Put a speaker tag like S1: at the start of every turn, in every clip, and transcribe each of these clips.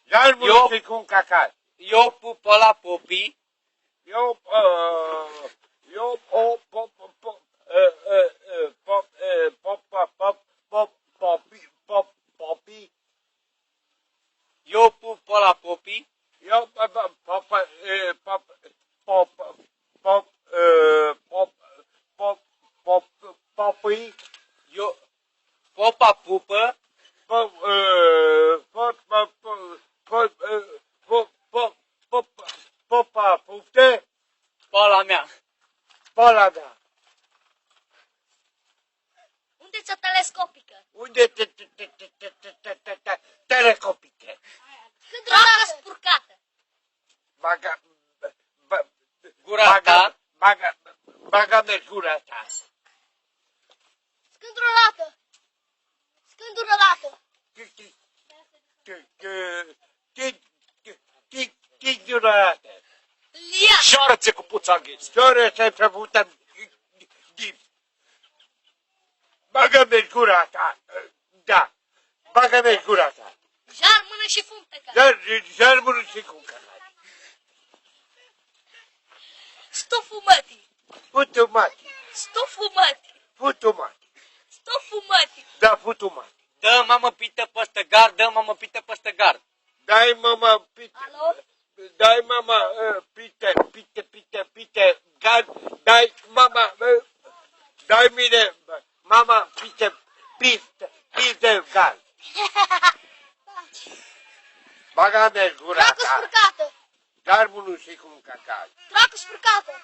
S1: Iar mulți cu un cacat.
S2: Eu pupă la popii.
S1: Popi.
S2: Eu pupă la popii.
S1: Popii.
S2: Eu popa pupă.
S1: Popa pufte.
S2: Pola mea.
S1: Pola mea.
S3: Unde ți-o telescopică?
S1: Unde telescopice?
S3: Droga spurcată.
S2: Gura ta.
S1: Baga-me gura ta.
S3: Scândurălată. Scândurălată.
S1: Chigurată.
S3: Lia.
S2: Șoarățe cu puța îngheț.
S1: Șoarățe făcută. Bagă-me gura ta. Da. Bagă-me gura ta.
S3: Jarmână și fumtecă.
S1: Jarmână și cucă.
S3: Stoful mătii.
S1: Putu mati.
S3: Stoful mătii.
S1: Putu mati.
S3: Stoful mătii.
S1: Da, putu mati.
S2: Dă mamă pită păstă gard, dă mamă pită păstă gard.
S1: Dai mama pite.
S3: Alo?
S1: Dai mama pite. Dai mama. Dai mine. Mama pite gal. Baga-me gura
S3: Dracu
S1: ta.
S3: spurcată.
S1: Jarmână și cu un cacat.
S3: Dracu spurcată.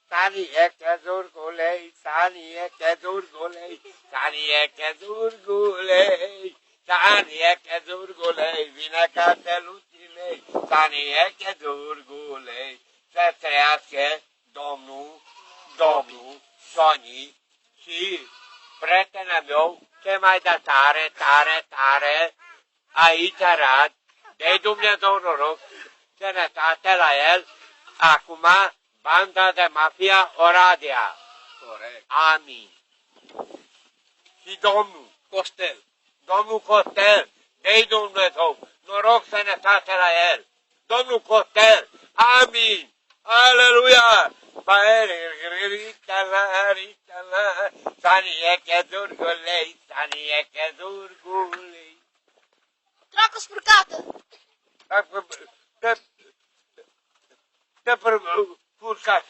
S1: Sani eke zurgulei, sani eke zurgulei, sani eke zurgulei, sani eke zurgulei, vine carteluțilei, sani eke zurgulei, să trăiască Domnul, Soni și prietenul meu, ce mai de tare, aici arăt, de Dumnezeu noroc, sănătate la el, acum, banda de mafia Oradea.
S2: Corect.
S1: Amin. Și Domnul Costel, de Dumnezeu, noroc sănătate la el. Domnul Costel, amin. Aleluia. Sanie Zurgulei, Sanie Zurgulei.
S3: Dracu spurcată.
S1: Te furcate.